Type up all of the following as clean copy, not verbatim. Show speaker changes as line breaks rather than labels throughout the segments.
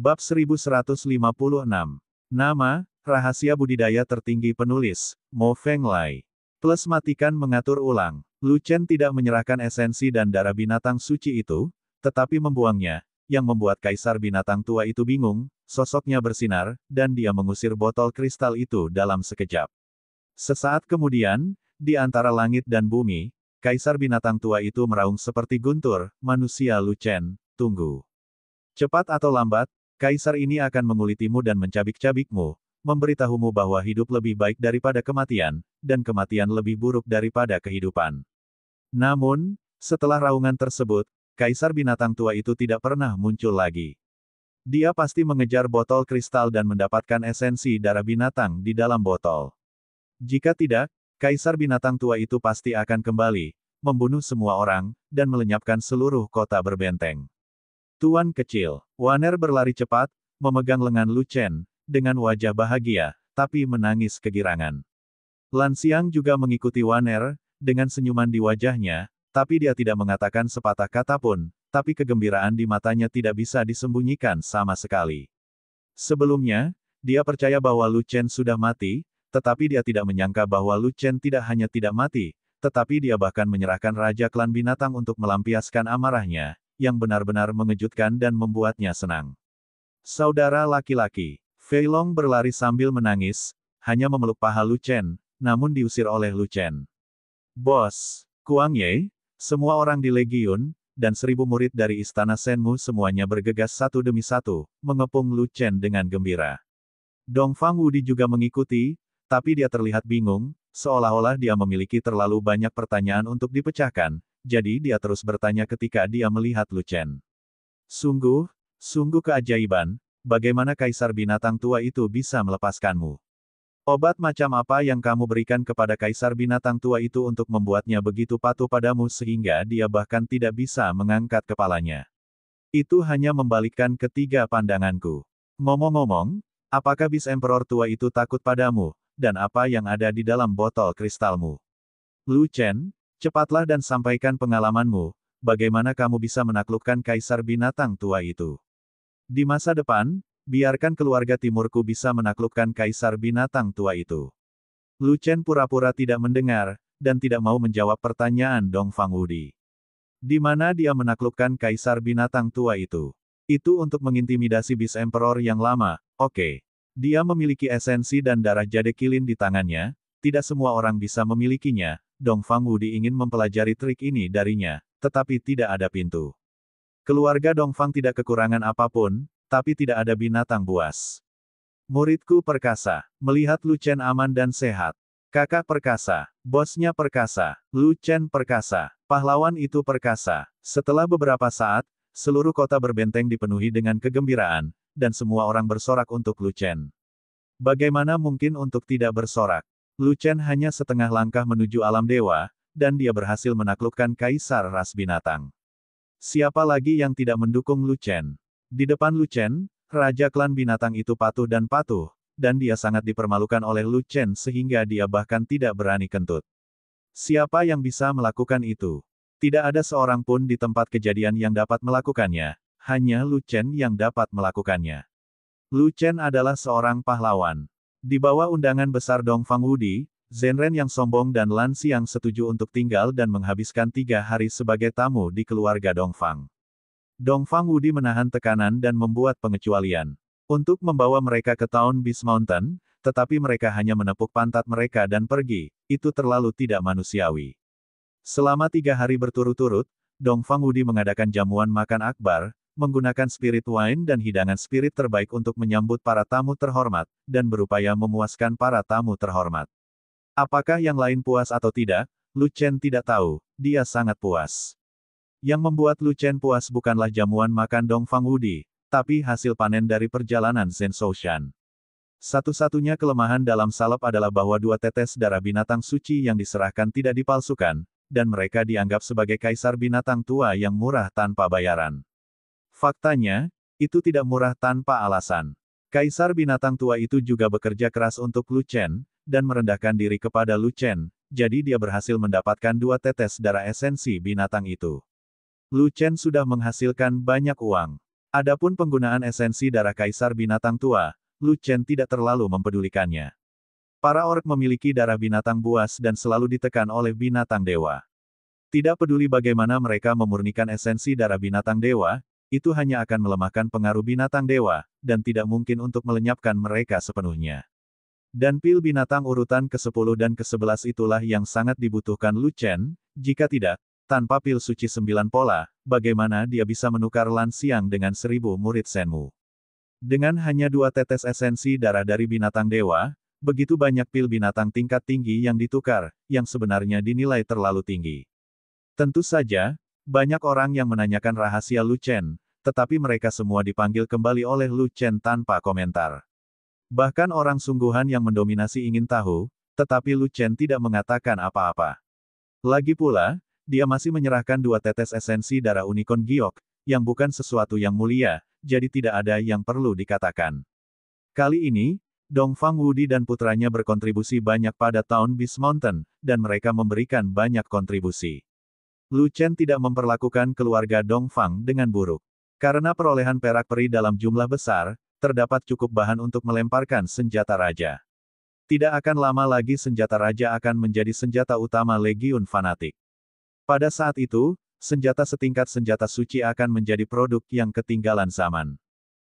Bab 1156. Nama, rahasia budidaya tertinggi penulis, Mo Fenglai. Plus matikan mengatur ulang. Lu Chen tidak menyerahkan esensi dan darah binatang suci itu, tetapi membuangnya, yang membuat kaisar binatang tua itu bingung, sosoknya bersinar, dan dia mengusir botol kristal itu dalam sekejap. Sesaat kemudian, di antara langit dan bumi, kaisar binatang tua itu meraung seperti guntur, manusia Lu Chen, tunggu. Cepat atau lambat, kaisar ini akan mengulitimu dan mencabik-cabikmu, memberitahumu bahwa hidup lebih baik daripada kematian, dan kematian lebih buruk daripada kehidupan. Namun, setelah raungan tersebut, kaisar binatang tua itu tidak pernah muncul lagi. Dia pasti mengejar botol kristal dan mendapatkan esensi darah binatang di dalam botol. Jika tidak, kaisar binatang tua itu pasti akan kembali, membunuh semua orang, dan melenyapkan seluruh kota berbenteng. Tuan kecil, Waner berlari cepat, memegang lengan Lu Chen, dengan wajah bahagia, tapi menangis kegirangan. Lan Xiang juga mengikuti Waner, dengan senyuman di wajahnya, tapi dia tidak mengatakan sepatah kata pun, tapi kegembiraan di matanya tidak bisa disembunyikan sama sekali. Sebelumnya, dia percaya bahwa Lu Chen sudah mati, tetapi dia tidak menyangka bahwa Lu Chen tidak hanya tidak mati, tetapi dia bahkan menyerahkan Raja Klan Binatang untuk melampiaskan amarahnya, yang benar-benar mengejutkan dan membuatnya senang. Saudara laki-laki, Fei Long berlari sambil menangis, hanya memeluk paha Lu Chen, namun diusir oleh Lu Chen. Bos, Kuang Ye, semua orang di Legiun, dan 1000 murid dari Istana Shenmu semuanya bergegas satu demi satu, mengepung Lu Chen dengan gembira. Dongfang Wudi juga mengikuti, tapi dia terlihat bingung, seolah-olah dia memiliki terlalu banyak pertanyaan untuk dipecahkan, jadi dia terus bertanya ketika dia melihat Lu Chen. Sungguh keajaiban, bagaimana kaisar binatang tua itu bisa melepaskanmu? Obat macam apa yang kamu berikan kepada kaisar binatang tua itu untuk membuatnya begitu patuh padamu sehingga dia bahkan tidak bisa mengangkat kepalanya? Itu hanya membalikkan ketiga pandanganku. Ngomong-ngomong, apakah bis Emperor tua itu takut padamu, dan apa yang ada di dalam botol kristalmu? Lu Chen, cepatlah dan sampaikan pengalamanmu, bagaimana kamu bisa menaklukkan kaisar binatang tua itu. Di masa depan, biarkan keluarga timurku bisa menaklukkan kaisar binatang tua itu. Lu Chen pura-pura tidak mendengar, dan tidak mau menjawab pertanyaan Dongfang Wudi. Di mana dia menaklukkan kaisar binatang tua itu? Itu untuk mengintimidasi bis Emperor yang lama, oke. Dia memiliki esensi dan darah jade kilin di tangannya, tidak semua orang bisa memilikinya. Dongfang Wudi ingin mempelajari trik ini darinya, tetapi tidak ada pintu. Keluarga Dongfang tidak kekurangan apapun, tapi tidak ada binatang buas. Muridku perkasa, melihat Lu Chen aman dan sehat. Kakak perkasa, bosnya perkasa, Lu Chen perkasa, pahlawan itu perkasa. Setelah beberapa saat, seluruh kota berbenteng dipenuhi dengan kegembiraan, dan semua orang bersorak untuk Lu Chen. Bagaimana mungkin untuk tidak bersorak? Lu Chen hanya setengah langkah menuju alam dewa, dan dia berhasil menaklukkan kaisar ras binatang. Siapa lagi yang tidak mendukung Lu Chen? Di depan Lu Chen, Raja Klan Binatang itu patuh, dan dia sangat dipermalukan oleh Lu Chen sehingga dia bahkan tidak berani kentut. Siapa yang bisa melakukan itu? Tidak ada seorang pun di tempat kejadian yang dapat melakukannya, hanya Lu Chen yang dapat melakukannya. Lu Chen adalah seorang pahlawan. Di bawah undangan besar Dongfang Wudi, Zhenren yang sombong dan Lan Xiang setuju untuk tinggal dan menghabiskan 3 hari sebagai tamu di keluarga Dongfang. Dongfang Wudi menahan tekanan dan membuat pengecualian untuk membawa mereka ke Town Beast Mountain, tetapi mereka hanya menepuk pantat mereka dan pergi, itu terlalu tidak manusiawi. Selama 3 hari berturut-turut, Dongfang Wudi mengadakan jamuan makan akbar, menggunakan spirit wine dan hidangan spirit terbaik untuk menyambut para tamu terhormat, dan berupaya memuaskan para tamu terhormat. Apakah yang lain puas atau tidak, Lu Chen tidak tahu, dia sangat puas. Yang membuat Lu Chen puas bukanlah jamuan makan Dongfang Wudi, tapi hasil panen dari perjalanan Zhen Soushan. Satu-satunya kelemahan dalam salep adalah bahwa 2 tetes darah binatang suci yang diserahkan tidak dipalsukan, dan mereka dianggap sebagai kaisar binatang tua yang murah tanpa bayaran. Faktanya, itu tidak murah tanpa alasan. Kaisar binatang tua itu juga bekerja keras untuk Lu Chen, dan merendahkan diri kepada Lu Chen, jadi dia berhasil mendapatkan 2 tetes darah esensi binatang itu. Lu Chen sudah menghasilkan banyak uang. Adapun penggunaan esensi darah Kaisar Binatang Tua, Lu Chen tidak terlalu mempedulikannya. Para orc memiliki darah binatang buas dan selalu ditekan oleh binatang dewa. Tidak peduli bagaimana mereka memurnikan esensi darah binatang dewa, itu hanya akan melemahkan pengaruh binatang dewa, dan tidak mungkin untuk melenyapkan mereka sepenuhnya. Dan pil binatang urutan ke-10 dan ke-11 itulah yang sangat dibutuhkan Lu Chen, jika tidak, tanpa pil suci 9 pola, bagaimana dia bisa menukar Lan Xiang dengan 1000 murid Shenmu. Dengan hanya 2 tetes esensi darah dari binatang dewa, begitu banyak pil binatang tingkat tinggi yang ditukar, yang sebenarnya dinilai terlalu tinggi. Tentu saja, banyak orang yang menanyakan rahasia Lu Chen, tetapi mereka semua dipanggil kembali oleh Lu Chen tanpa komentar. Bahkan orang sungguhan yang mendominasi ingin tahu, tetapi Lu Chen tidak mengatakan apa-apa. Lagi pula, dia masih menyerahkan 2 tetes esensi darah unicorn giok, yang bukan sesuatu yang mulia, jadi tidak ada yang perlu dikatakan. Kali ini, Dongfang Wudi dan putranya berkontribusi banyak pada Town Beast Mountain, dan mereka memberikan banyak kontribusi. Lu Chen tidak memperlakukan keluarga Dongfang dengan buruk. Karena perolehan perak peri dalam jumlah besar, terdapat cukup bahan untuk melemparkan senjata raja. Tidak akan lama lagi senjata raja akan menjadi senjata utama Legiun Fanatik. Pada saat itu, senjata setingkat senjata suci akan menjadi produk yang ketinggalan zaman.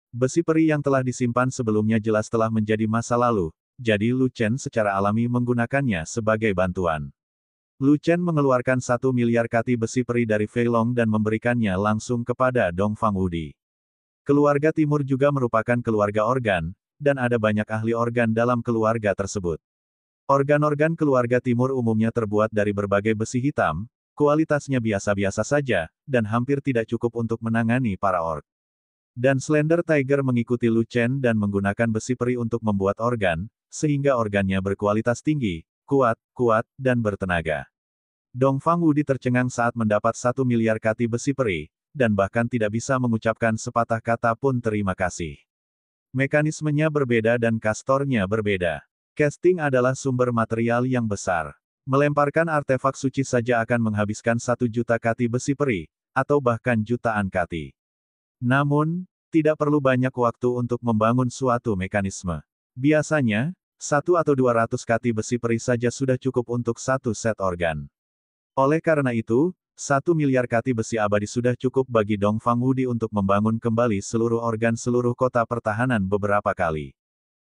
Besi peri yang telah disimpan sebelumnya jelas telah menjadi masa lalu, jadi Lu Chen secara alami menggunakannya sebagai bantuan. Lu Chen mengeluarkan 1 miliar kati besi peri dari Fei Long dan memberikannya langsung kepada Dongfang Wudi. Keluarga timur juga merupakan keluarga organ, dan ada banyak ahli organ dalam keluarga tersebut. Organ-organ keluarga timur umumnya terbuat dari berbagai besi hitam, kualitasnya biasa-biasa saja, dan hampir tidak cukup untuk menangani para orc. Dan Slender Tiger mengikuti Lu Chen dan menggunakan besi peri untuk membuat organ, sehingga organnya berkualitas tinggi, kuat, dan bertenaga. Dongfang Wudi tercengang saat mendapat 1 miliar kati besi peri, dan bahkan tidak bisa mengucapkan sepatah kata pun terima kasih. Mekanismenya berbeda dan kastornya berbeda. Casting adalah sumber material yang besar. Melemparkan artefak suci saja akan menghabiskan 1 juta kati besi peri, atau bahkan jutaan kati. Namun, tidak perlu banyak waktu untuk membangun suatu mekanisme. Biasanya, 1 atau 200 kati besi peri saja sudah cukup untuk 1 set organ. Oleh karena itu, 1 miliar kati besi abadi sudah cukup bagi Dongfang Wudi untuk membangun kembali seluruh organ seluruh kota pertahanan beberapa kali.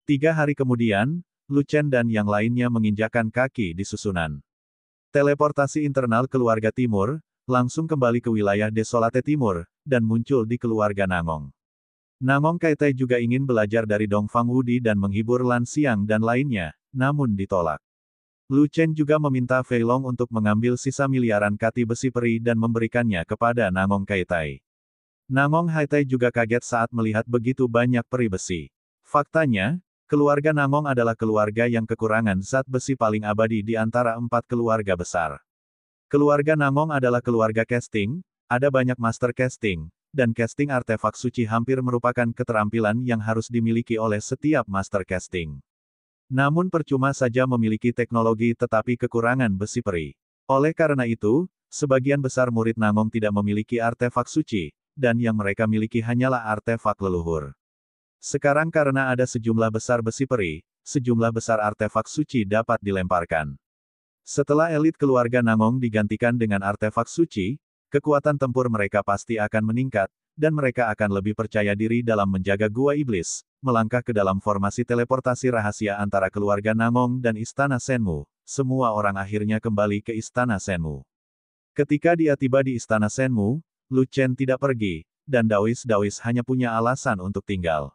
3 hari kemudian, Lu Chen dan yang lainnya menginjakkan kaki di susunan. Teleportasi internal keluarga timur, langsung kembali ke wilayah Desolate Timur, dan muncul di keluarga Nangong. Nangong Kaitai juga ingin belajar dari Dongfang Wudi dan menghibur Lan Xiang dan lainnya, namun ditolak. Lu Chen juga meminta Fei Long untuk mengambil sisa miliaran kati besi peri dan memberikannya kepada Nangong Kaitai. Nangong Haitai juga kaget saat melihat begitu banyak peri besi. Faktanya, keluarga Nangong adalah keluarga yang kekurangan zat besi paling abadi di antara 4 keluarga besar. Keluarga Nangong adalah keluarga casting, ada banyak master casting, dan casting artefak suci hampir merupakan keterampilan yang harus dimiliki oleh setiap master casting. Namun percuma saja memiliki teknologi tetapi kekurangan besi peri. Oleh karena itu, sebagian besar murid Nangong tidak memiliki artefak suci, dan yang mereka miliki hanyalah artefak leluhur. Sekarang karena ada sejumlah besar besi peri, sejumlah besar artefak suci dapat dilemparkan. Setelah elit keluarga Nangong digantikan dengan artefak suci, kekuatan tempur mereka pasti akan meningkat, dan mereka akan lebih percaya diri dalam menjaga Gua Iblis, melangkah ke dalam formasi teleportasi rahasia antara keluarga Nangong dan Istana Shenmu. Semua orang akhirnya kembali ke Istana Shenmu. Ketika dia tiba di Istana Shenmu, Lu Chen tidak pergi, dan Dawis hanya punya alasan untuk tinggal.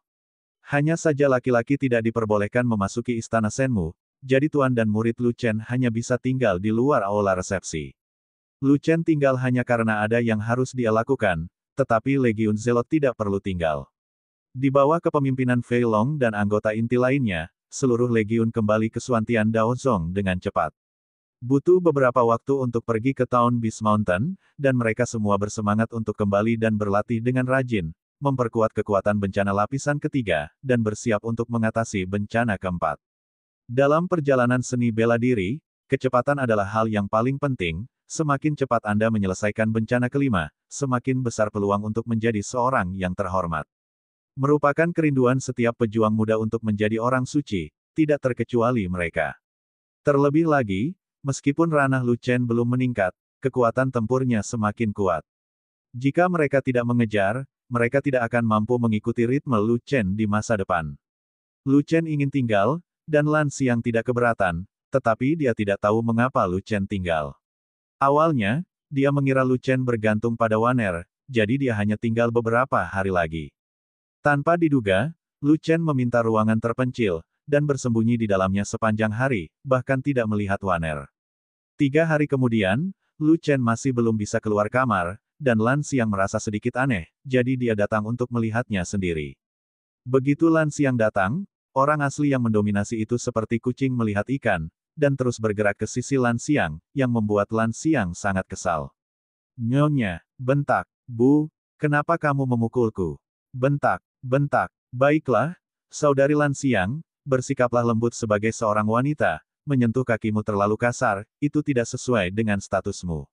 Hanya saja laki-laki tidak diperbolehkan memasuki Istana Shenmu, jadi tuan dan murid Lu Chen hanya bisa tinggal di luar aula resepsi. Lu Chen tinggal hanya karena ada yang harus dia lakukan, tetapi Legiun Zelot tidak perlu tinggal. Di bawah kepemimpinan Fei Long dan anggota inti lainnya, seluruh Legiun kembali ke Suantian Daozong dengan cepat. Butuh beberapa waktu untuk pergi ke Town Beast Mountain, dan mereka semua bersemangat untuk kembali dan berlatih dengan rajin, memperkuat kekuatan bencana lapisan ketiga, dan bersiap untuk mengatasi bencana keempat. Dalam perjalanan seni bela diri, kecepatan adalah hal yang paling penting, semakin cepat Anda menyelesaikan bencana kelima, semakin besar peluang untuk menjadi seorang yang terhormat. Merupakan kerinduan setiap pejuang muda untuk menjadi orang suci, tidak terkecuali mereka. Terlebih lagi, meskipun ranah Lu Chen belum meningkat, kekuatan tempurnya semakin kuat. Jika mereka tidak mengejar, mereka tidak akan mampu mengikuti ritme Lu Chen di masa depan. Lu Chen ingin tinggal, dan Lan Xiang tidak keberatan, tetapi dia tidak tahu mengapa Lu Chen tinggal. Awalnya, dia mengira Lu Chen bergantung pada Waner, jadi dia hanya tinggal beberapa hari lagi. Tanpa diduga, Lu Chen meminta ruangan terpencil, dan bersembunyi di dalamnya sepanjang hari, bahkan tidak melihat Waner. 3 hari kemudian, Lu Chen masih belum bisa keluar kamar, dan Lan Xiang merasa sedikit aneh, jadi dia datang untuk melihatnya sendiri. Begitu Lan Xiang datang, orang asli yang mendominasi itu seperti kucing melihat ikan, dan terus bergerak ke sisi Lan Xiang, yang membuat Lan Xiang sangat kesal. Nyonya, bentak, Bu, kenapa kamu memukulku? Bentak, bentak, baiklah, saudari Lan Xiang, bersikaplah lembut sebagai seorang wanita, menyentuh kakimu terlalu kasar, itu tidak sesuai dengan statusmu.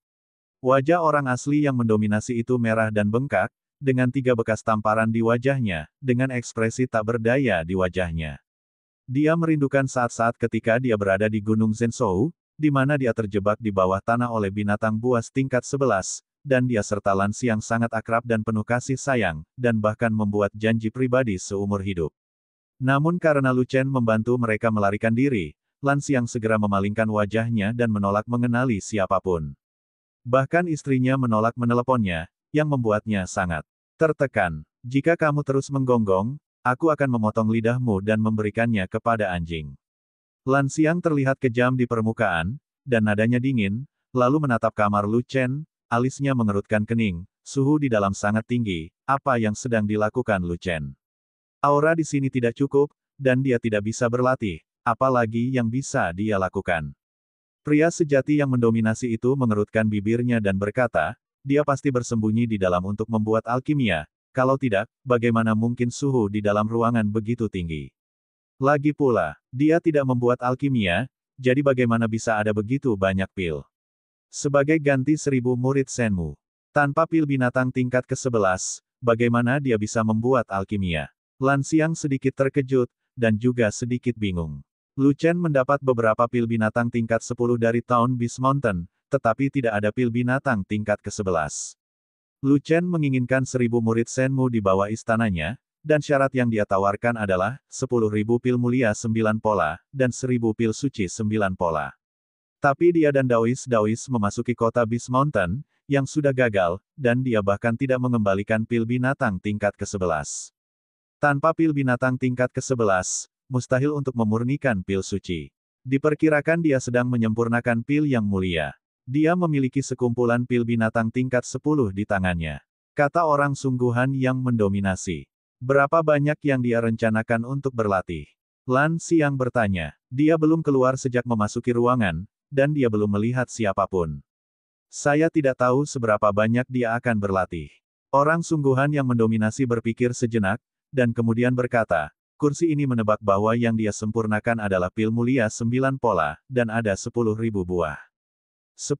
Wajah orang asli yang mendominasi itu merah dan bengkak, dengan 3 bekas tamparan di wajahnya, dengan ekspresi tak berdaya di wajahnya. Dia merindukan saat-saat ketika dia berada di Gunung Zhenzhou, di mana dia terjebak di bawah tanah oleh binatang buas tingkat 11, dan dia serta Lan Xiang sangat akrab dan penuh kasih sayang, dan bahkan membuat janji pribadi seumur hidup. Namun karena Lu Chen membantu mereka melarikan diri, Lan Xiang segera memalingkan wajahnya dan menolak mengenali siapapun. Bahkan istrinya menolak meneleponnya, yang membuatnya sangat tertekan. Jika kamu terus menggonggong, aku akan memotong lidahmu dan memberikannya kepada anjing. Lan Xiang terlihat kejam di permukaan, dan nadanya dingin, lalu menatap kamar Lu Chen, alisnya mengerutkan kening, suhu di dalam sangat tinggi, apa yang sedang dilakukan Lu Chen? Aura di sini tidak cukup, dan dia tidak bisa berlatih, apalagi yang bisa dia lakukan. Pria sejati yang mendominasi itu mengerutkan bibirnya dan berkata, dia pasti bersembunyi di dalam untuk membuat alkimia, kalau tidak, bagaimana mungkin suhu di dalam ruangan begitu tinggi? Lagi pula, dia tidak membuat alkimia, jadi bagaimana bisa ada begitu banyak pil? Sebagai ganti 1000 murid Shenmu, tanpa pil binatang tingkat ke-11, bagaimana dia bisa membuat alkimia? Lan Xiang sedikit terkejut, dan juga sedikit bingung. Lu Chen mendapat beberapa pil binatang tingkat 10 dari Town Beast Mountain, tetapi tidak ada pil binatang tingkat ke-11. Lu Chen menginginkan 1000 murid Shenmu di bawah istananya, dan syarat yang dia tawarkan adalah 10.000 pil mulia 9 pola, dan 1000 pil suci 9 pola. Tapi dia dan Daois memasuki kota Beast Mountain, yang sudah gagal, dan dia bahkan tidak mengembalikan pil binatang tingkat ke-11. Tanpa pil binatang tingkat ke-11, mustahil untuk memurnikan pil suci. Diperkirakan dia sedang menyempurnakan pil yang mulia. Dia memiliki sekumpulan pil binatang tingkat 10 di tangannya. Kata orang sungguhan yang mendominasi. Berapa banyak yang dia rencanakan untuk berlatih? Lan Xiang bertanya. Dia belum keluar sejak memasuki ruangan, dan dia belum melihat siapapun. Saya tidak tahu seberapa banyak dia akan berlatih. Orang sungguhan yang mendominasi berpikir sejenak, dan kemudian berkata, kursi ini menebak bahwa yang dia sempurnakan adalah pil mulia 9 pola, dan ada 10.000 buah. 10.000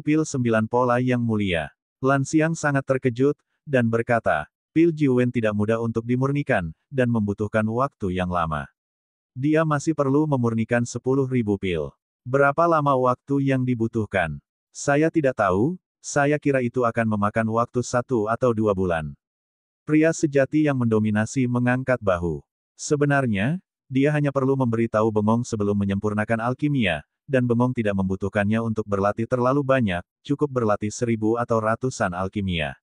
pil 9 pola yang mulia. Lan Xiang sangat terkejut, dan berkata, pil Jiwen tidak mudah untuk dimurnikan, dan membutuhkan waktu yang lama. Dia masih perlu memurnikan 10.000 pil. Berapa lama waktu yang dibutuhkan? Saya tidak tahu, saya kira itu akan memakan waktu 1 atau 2 bulan. Pria sejati yang mendominasi mengangkat bahu. Sebenarnya, dia hanya perlu memberitahu Bengong sebelum menyempurnakan alkimia, dan Bengong tidak membutuhkannya untuk berlatih terlalu banyak, cukup berlatih 1000 atau ratusan alkimia.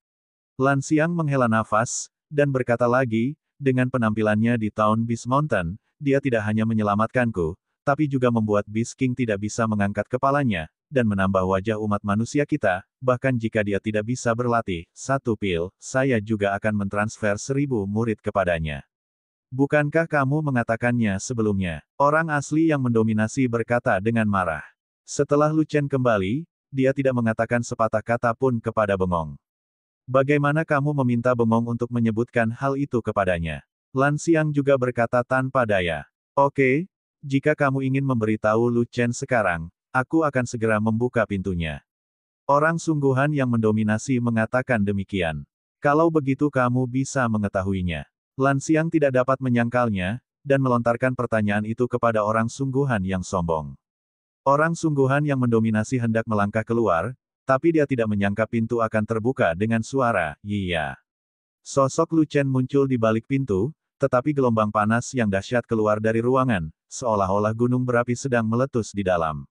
Lan Xiang menghela nafas, dan berkata lagi, dengan penampilannya di Town Beast Mountain, dia tidak hanya menyelamatkanku, tapi juga membuat Beast King tidak bisa mengangkat kepalanya, dan menambah wajah umat manusia kita, bahkan jika dia tidak bisa berlatih, 1 pil, saya juga akan mentransfer 1000 murid kepadanya. Bukankah kamu mengatakannya sebelumnya? Orang asli yang mendominasi berkata dengan marah. Setelah Lu Chen kembali, dia tidak mengatakan sepatah kata pun kepada Bengong. Bagaimana kamu meminta Bengong untuk menyebutkan hal itu kepadanya? Lan Xiang juga berkata tanpa daya. Oke, jika kamu ingin memberitahu Lu Chen sekarang, aku akan segera membuka pintunya. Orang sungguhan yang mendominasi mengatakan demikian. Kalau begitu kamu bisa mengetahuinya. Lan Xiang tidak dapat menyangkalnya, dan melontarkan pertanyaan itu kepada orang sungguhan yang sombong. Orang sungguhan yang mendominasi hendak melangkah keluar, tapi dia tidak menyangka pintu akan terbuka dengan suara, "Iya." Sosok Lu Chen muncul di balik pintu, tetapi gelombang panas yang dahsyat keluar dari ruangan, seolah-olah gunung berapi sedang meletus di dalam.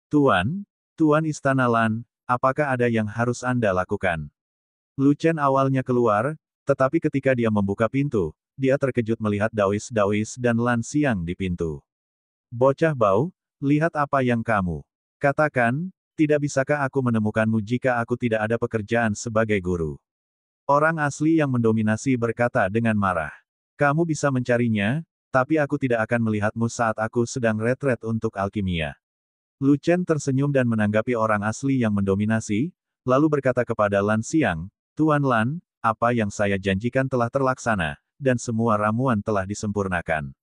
"Tuan, Tuan Istana Lan, apakah ada yang harus Anda lakukan?" Lu Chen awalnya keluar, tetapi ketika dia membuka pintu, dia terkejut melihat Dawis dan Lan Xiang di pintu. "Bocah bau, lihat apa yang kamu katakan, tidak bisakah aku menemukanmu jika aku tidak ada pekerjaan sebagai guru?" Orang asli yang mendominasi berkata dengan marah. "Kamu bisa mencarinya, tapi aku tidak akan melihatmu saat aku sedang retret untuk alkimia." Lu Chen tersenyum dan menanggapi orang asli yang mendominasi, lalu berkata kepada Lan Xiang, "Tuan Lan, apa yang saya janjikan telah terlaksana, dan semua ramuan telah disempurnakan."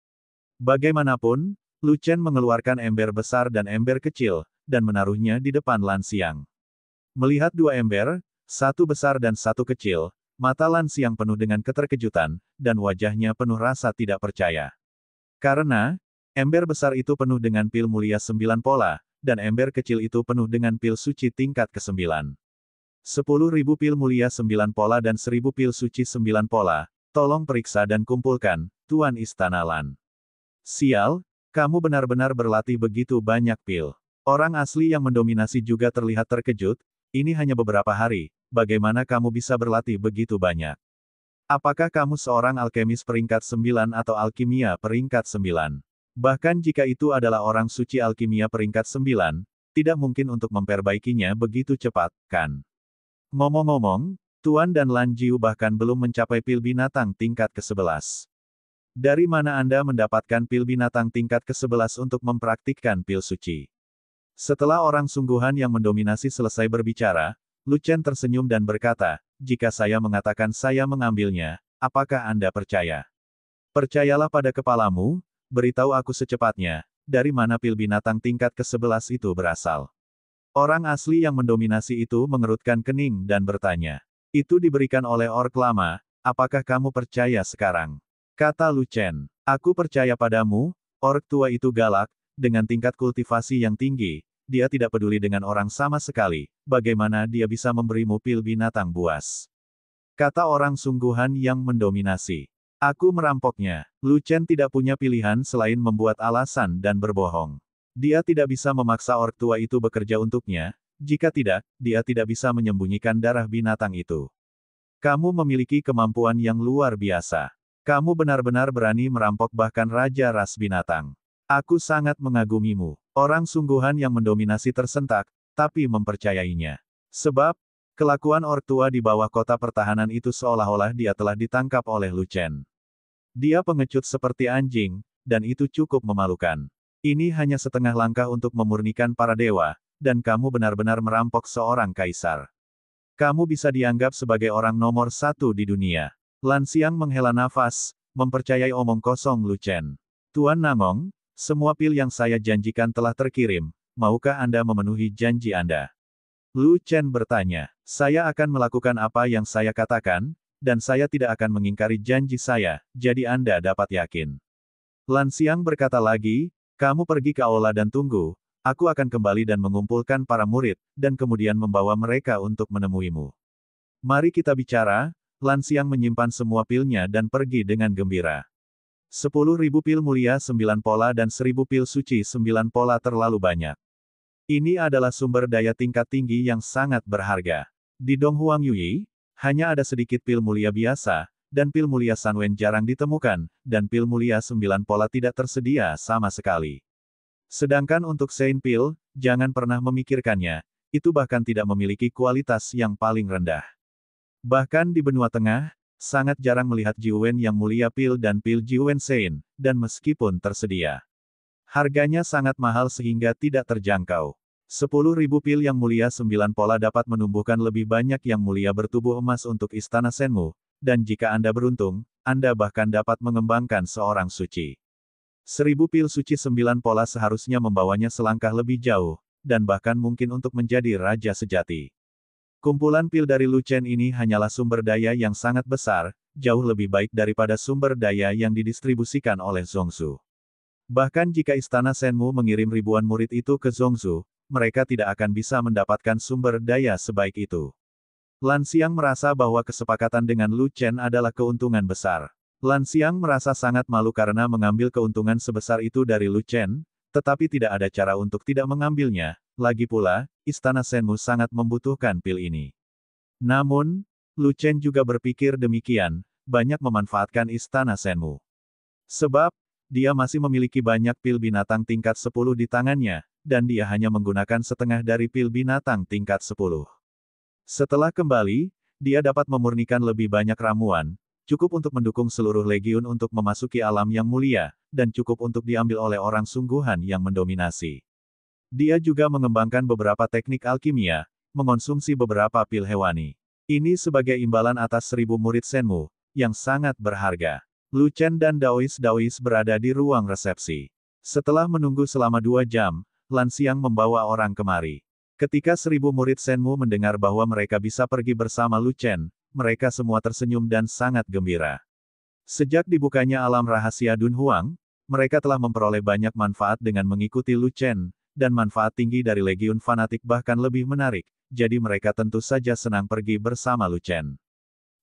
Bagaimanapun, Lu Chen mengeluarkan ember besar dan ember kecil, dan menaruhnya di depan Lan Xiang. Melihat dua ember, satu besar dan satu kecil, mata Lan Xiang penuh dengan keterkejutan, dan wajahnya penuh rasa tidak percaya. Karena, ember besar itu penuh dengan pil mulia 9 pola, dan ember kecil itu penuh dengan pil suci tingkat ke-9. 10.000 pil mulia 9 pola dan 1.000 pil suci 9 pola, tolong periksa dan kumpulkan, Tuan Istana Lan. Sial, kamu benar-benar berlatih begitu banyak pil. Orang asli yang mendominasi juga terlihat terkejut, ini hanya beberapa hari, bagaimana kamu bisa berlatih begitu banyak? Apakah kamu seorang alkemis peringkat 9 atau alkimia peringkat 9? Bahkan jika itu adalah orang suci alkimia peringkat 9, tidak mungkin untuk memperbaikinya begitu cepat, kan? Ngomong-ngomong, Tuan dan Lan Jiu bahkan belum mencapai pil binatang tingkat ke-11. Dari mana Anda mendapatkan pil binatang tingkat ke-11 untuk mempraktikkan pil suci? Setelah orang sungguhan yang mendominasi selesai berbicara, Lu Chen tersenyum dan berkata, "Jika saya mengatakan saya mengambilnya, apakah Anda percaya? Percayalah pada kepalamu, beritahu aku secepatnya, dari mana pil binatang tingkat ke-11 itu berasal." Orang asli yang mendominasi itu mengerutkan kening dan bertanya, "Itu diberikan oleh orc lama, apakah kamu percaya sekarang?" Kata Lu Chen, "Aku percaya padamu, orc tua itu galak, dengan tingkat kultivasi yang tinggi, dia tidak peduli dengan orang sama sekali, bagaimana dia bisa memberimu pil binatang buas?" Kata orang sungguhan yang mendominasi. "Aku merampoknya." Lu Chen tidak punya pilihan selain membuat alasan dan berbohong. Dia tidak bisa memaksa orc tua itu bekerja untuknya, jika tidak, dia tidak bisa menyembunyikan darah binatang itu. "Kamu memiliki kemampuan yang luar biasa. Kamu benar-benar berani merampok bahkan raja ras binatang. Aku sangat mengagumimu." Orang sungguhan yang mendominasi tersentak, tapi mempercayainya. Sebab, kelakuan orc tua di bawah kota pertahanan itu seolah-olah dia telah ditangkap oleh Lu Chen. Dia pengecut seperti anjing, dan itu cukup memalukan. Ini hanya setengah langkah untuk memurnikan para dewa, dan kamu benar-benar merampok seorang kaisar. Kamu bisa dianggap sebagai orang nomor 1 di dunia. Lan Xiang menghela nafas, mempercayai omong kosong Lu Chen. "Tuan Nangong, semua pil yang saya janjikan telah terkirim, maukah Anda memenuhi janji Anda?" Lu Chen bertanya, "Saya akan melakukan apa yang saya katakan, dan saya tidak akan mengingkari janji saya, jadi Anda dapat yakin." Lan Xiang berkata lagi, "Kamu pergi ke aula dan tunggu, aku akan kembali dan mengumpulkan para murid, dan kemudian membawa mereka untuk menemuimu. Mari kita bicara." Lan Xiang menyimpan semua pilnya dan pergi dengan gembira. 10.000 pil mulia 9 pola dan 1.000 pil suci 9 pola terlalu banyak. Ini adalah sumber daya tingkat tinggi yang sangat berharga. Di Donghuang Yui, hanya ada sedikit pil mulia biasa, dan pil mulia Sanwen jarang ditemukan, dan pil mulia 9 pola tidak tersedia sama sekali. Sedangkan untuk Saint Pil, jangan pernah memikirkannya, itu bahkan tidak memiliki kualitas yang paling rendah. Bahkan di benua tengah, sangat jarang melihat Jiwen yang mulia pil dan pil Jiwen Saint, dan meskipun tersedia, harganya sangat mahal sehingga tidak terjangkau. 10.000 pil yang mulia 9 pola dapat menumbuhkan lebih banyak yang mulia bertubuh emas untuk istana Senmu, dan jika Anda beruntung, Anda bahkan dapat mengembangkan seorang suci. 1.000 pil suci 9 pola seharusnya membawanya selangkah lebih jauh, dan bahkan mungkin untuk menjadi raja sejati. Kumpulan pil dari Lu Chen ini hanyalah sumber daya yang sangat besar, jauh lebih baik daripada sumber daya yang didistribusikan oleh Zhongzhou. Bahkan jika Istana Shenmu mengirim ribuan murid itu ke Zhongzhou, mereka tidak akan bisa mendapatkan sumber daya sebaik itu. Lan Xiang merasa bahwa kesepakatan dengan Lu Chen adalah keuntungan besar. Lan Xiang merasa sangat malu karena mengambil keuntungan sebesar itu dari Lu Chen, tetapi tidak ada cara untuk tidak mengambilnya. Lagi pula, Istana Shenmu sangat membutuhkan pil ini. Namun, Lu Chen juga berpikir demikian, banyak memanfaatkan Istana Shenmu. Sebab, dia masih memiliki banyak pil binatang tingkat 10 di tangannya, dan dia hanya menggunakan setengah dari pil binatang tingkat 10. Setelah kembali, dia dapat memurnikan lebih banyak ramuan, cukup untuk mendukung seluruh legiun untuk memasuki alam yang mulia, dan cukup untuk diambil oleh orang sungguhan yang mendominasi. Dia juga mengembangkan beberapa teknik alkimia, mengonsumsi beberapa pil hewani. Ini sebagai imbalan atas 1000 murid Shenmu, yang sangat berharga. Lu Chen dan Daois berada di ruang resepsi. Setelah menunggu selama 2 jam, Lan Xiang membawa orang kemari. Ketika 1000 murid Shenmu mendengar bahwa mereka bisa pergi bersama Lu Chen, mereka semua tersenyum dan sangat gembira. Sejak dibukanya alam rahasia Dunhuang, mereka telah memperoleh banyak manfaat dengan mengikuti Lu Chen, dan manfaat tinggi dari Legiun Fanatik bahkan lebih menarik, jadi mereka tentu saja senang pergi bersama Lu Chen.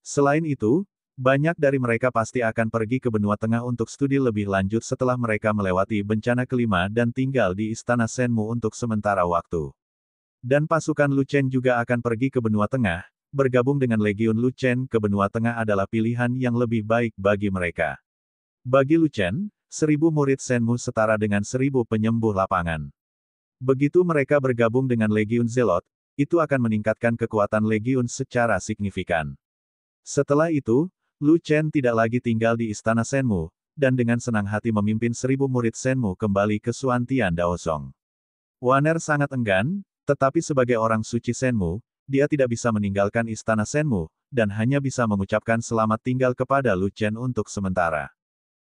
Selain itu, banyak dari mereka pasti akan pergi ke benua tengah untuk studi lebih lanjut setelah mereka melewati bencana kelima dan tinggal di Istana Shenmu untuk sementara waktu. Dan pasukan Lu Chen juga akan pergi ke benua tengah, bergabung dengan Legiun Lu Chen ke benua tengah adalah pilihan yang lebih baik bagi mereka. Bagi Lu Chen, 1000 murid Shenmu setara dengan 1000 penyembuh lapangan. Begitu mereka bergabung dengan Legiun Zelot, itu akan meningkatkan kekuatan Legiun secara signifikan. Setelah itu, Lu Chen tidak lagi tinggal di Istana Shenmu, dan dengan senang hati memimpin 1000 murid Shenmu kembali ke Suantian Daosong. Waner sangat enggan, tetapi sebagai orang suci Shenmu, dia tidak bisa meninggalkan Istana Shenmu, dan hanya bisa mengucapkan selamat tinggal kepada Lu Chen untuk sementara.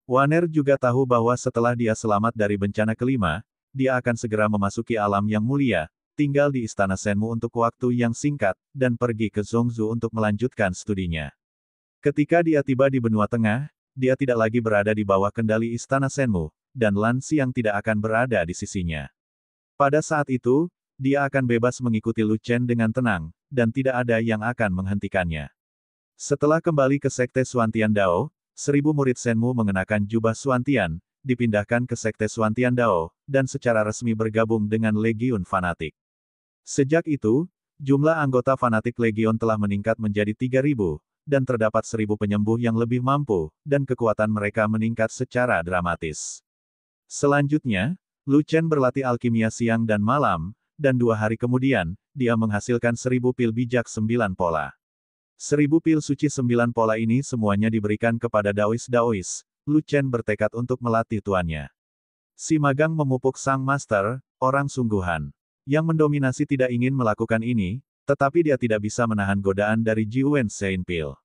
Waner juga tahu bahwa setelah dia selamat dari bencana kelima, dia akan segera memasuki alam yang mulia, tinggal di Istana Shenmu untuk waktu yang singkat, dan pergi ke Zhongzhou untuk melanjutkan studinya. Ketika dia tiba di benua tengah, dia tidak lagi berada di bawah kendali Istana Shenmu, dan Lan Xiang tidak akan berada di sisinya. Pada saat itu, dia akan bebas mengikuti Lu Chen dengan tenang, dan tidak ada yang akan menghentikannya. Setelah kembali ke Sekte Suantian Dao, 1000 murid Shenmu mengenakan jubah Suantian, dipindahkan ke Sekte Suantian Dao, dan secara resmi bergabung dengan Legiun Fanatik. Sejak itu, jumlah anggota Fanatik Legion telah meningkat menjadi 3000, dan terdapat 1000 penyembuh yang lebih mampu, dan kekuatan mereka meningkat secara dramatis. Selanjutnya, Lu Chen berlatih alkimia siang dan malam, dan 2 hari kemudian, dia menghasilkan 1000 pil bijak 9 pola. 1000 pil suci 9 pola ini semuanya diberikan kepada Daois. Lu Chen bertekad untuk melatih tuannya. Si magang memupuk sang master, orang sungguhan. Yang mendominasi tidak ingin melakukan ini, tetapi dia tidak bisa menahan godaan dari Jiwen Sein Pil.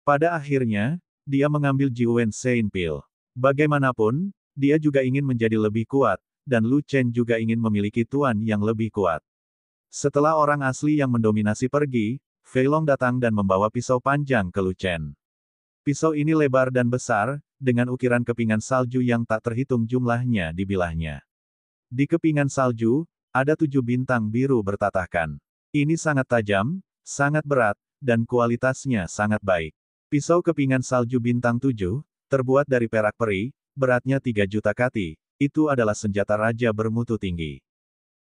Pada akhirnya, dia mengambil Jiwen Sein Pil. Bagaimanapun, dia juga ingin menjadi lebih kuat, dan Lu Chen juga ingin memiliki tuan yang lebih kuat. Setelah orang asli yang mendominasi pergi, Fei Long datang dan membawa pisau panjang ke Lu Chen. Pisau ini lebar dan besar, dengan ukiran kepingan salju yang tak terhitung jumlahnya di bilahnya. Di kepingan salju, ada 7 bintang biru bertatahkan. Ini sangat tajam, sangat berat, dan kualitasnya sangat baik. Pisau kepingan salju bintang 7, terbuat dari perak peri, beratnya 3 juta kati, itu adalah senjata raja bermutu tinggi.